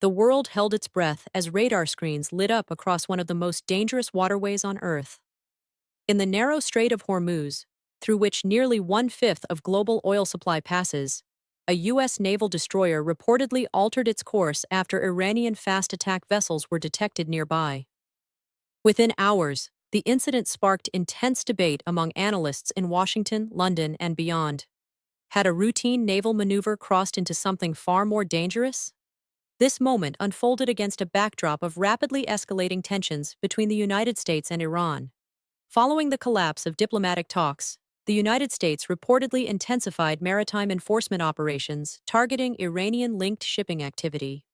The world held its breath as radar screens lit up across one of the most dangerous waterways on Earth. In the narrow Strait of Hormuz, through which nearly one-fifth of global oil supply passes, a U.S. naval destroyer reportedly altered its course after Iranian fast attack vessels were detected nearby. Within hours, the incident sparked intense debate among analysts in Washington, London, and beyond. Had a routine naval maneuver crossed into something far more dangerous? This moment unfolded against a backdrop of rapidly escalating tensions between the United States and Iran. Following the collapse of diplomatic talks, the United States reportedly intensified maritime enforcement operations targeting Iranian-linked shipping activity.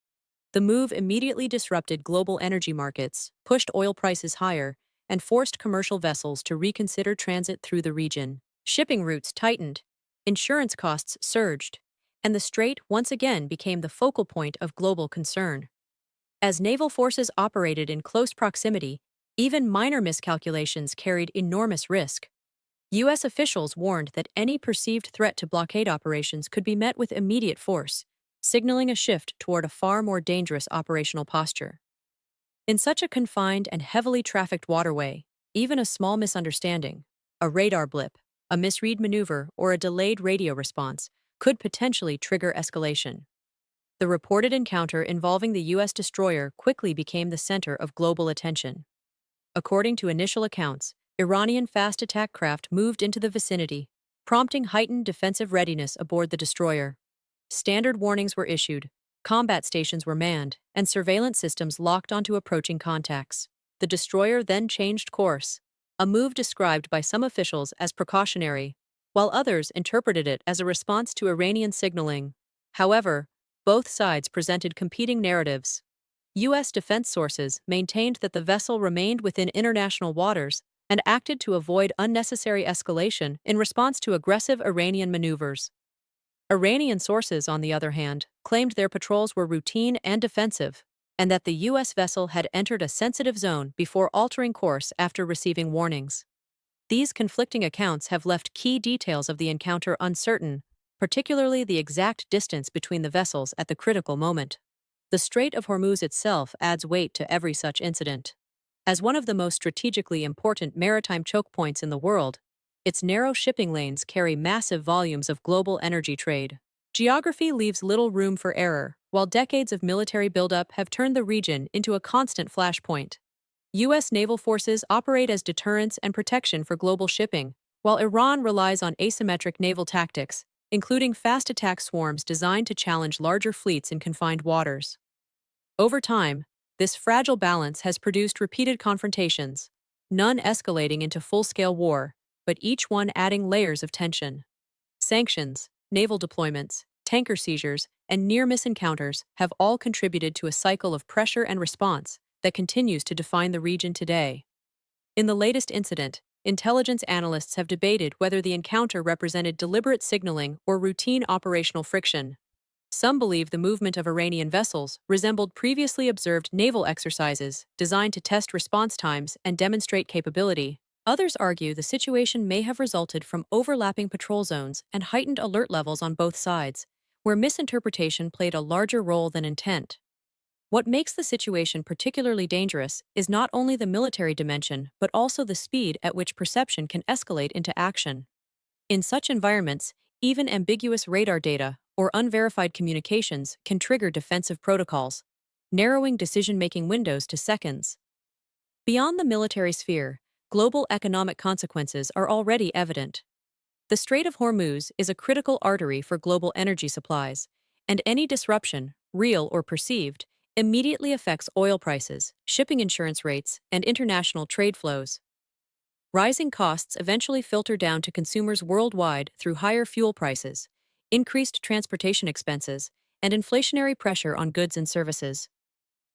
The move immediately disrupted global energy markets, pushed oil prices higher, and forced commercial vessels to reconsider transit through the region. Shipping routes tightened, insurance costs surged, and the strait once again became the focal point of global concern. As naval forces operated in close proximity, even minor miscalculations carried enormous risk. U.S. officials warned that any perceived threat to blockade operations could be met with immediate force, signaling a shift toward a far more dangerous operational posture. In such a confined and heavily trafficked waterway, even a small misunderstanding, a radar blip, a misread maneuver, or a delayed radio response could potentially trigger escalation. The reported encounter involving the U.S. destroyer quickly became the center of global attention. According to initial accounts, Iranian fast attack craft moved into the vicinity, prompting heightened defensive readiness aboard the destroyer. Standard warnings were issued, combat stations were manned, and surveillance systems locked onto approaching contacts. The destroyer then changed course, a move described by some officials as precautionary, while others interpreted it as a response to Iranian signaling. However, both sides presented competing narratives. U.S. defense sources maintained that the vessel remained within international waters and acted to avoid unnecessary escalation in response to aggressive Iranian maneuvers. Iranian sources, on the other hand, claimed their patrols were routine and defensive, and that the U.S. vessel had entered a sensitive zone before altering course after receiving warnings. These conflicting accounts have left key details of the encounter uncertain, particularly the exact distance between the vessels at the critical moment. The Strait of Hormuz itself adds weight to every such incident. As one of the most strategically important maritime choke points in the world, its narrow shipping lanes carry massive volumes of global energy trade. Geography leaves little room for error, while decades of military buildup have turned the region into a constant flashpoint. U.S. naval forces operate as deterrence and protection for global shipping, while Iran relies on asymmetric naval tactics, including fast attack swarms designed to challenge larger fleets in confined waters. Over time, this fragile balance has produced repeated confrontations, none escalating into full-scale war, but each one adding layers of tension. Sanctions, naval deployments, tanker seizures, and near-miss encounters have all contributed to a cycle of pressure and response that continues to define the region today. In the latest incident, intelligence analysts have debated whether the encounter represented deliberate signaling or routine operational friction. Some believe the movement of Iranian vessels resembled previously observed naval exercises designed to test response times and demonstrate capability. Others argue the situation may have resulted from overlapping patrol zones and heightened alert levels on both sides, where misinterpretation played a larger role than intent. What makes the situation particularly dangerous is not only the military dimension, but also the speed at which perception can escalate into action. In such environments, even ambiguous radar data or unverified communications can trigger defensive protocols, narrowing decision-making windows to seconds. Beyond the military sphere, global economic consequences are already evident. The Strait of Hormuz is a critical artery for global energy supplies, and any disruption, real or perceived, immediately affects oil prices, shipping insurance rates, and international trade flows. Rising costs eventually filter down to consumers worldwide through higher fuel prices, increased transportation expenses, and inflationary pressure on goods and services.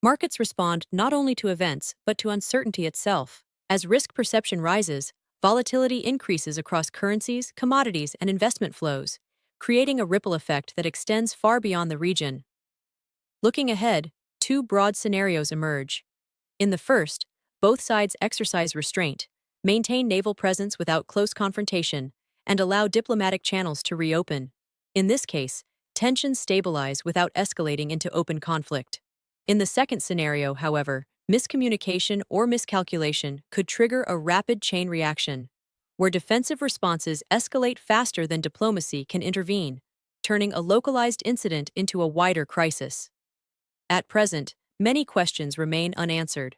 Markets respond not only to events but to uncertainty itself. As risk perception rises, volatility increases across currencies, commodities, and investment flows, creating a ripple effect that extends far beyond the region. Looking ahead, two broad scenarios emerge. In the first, both sides exercise restraint, maintain naval presence without close confrontation, and allow diplomatic channels to reopen. In this case, tensions stabilize without escalating into open conflict. In the second scenario, however, miscommunication or miscalculation could trigger a rapid chain reaction, where defensive responses escalate faster than diplomacy can intervene, turning a localized incident into a wider crisis. At present, many questions remain unanswered.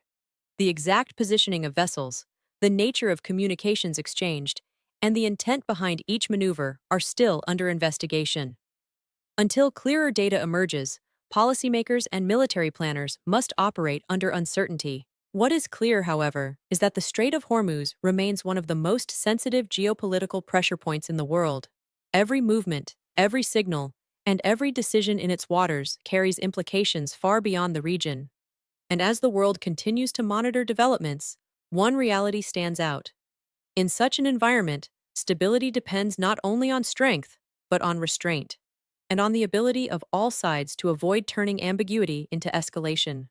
The exact positioning of vessels, the nature of communications exchanged, and the intent behind each maneuver are still under investigation. Until clearer data emerges, policymakers and military planners must operate under uncertainty. What is clear, however, is that the Strait of Hormuz remains one of the most sensitive geopolitical pressure points in the world. Every movement, every signal, and every decision in its waters carries implications far beyond the region. And as the world continues to monitor developments, one reality stands out. In such an environment, stability depends not only on strength, but on restraint, and on the ability of all sides to avoid turning ambiguity into escalation.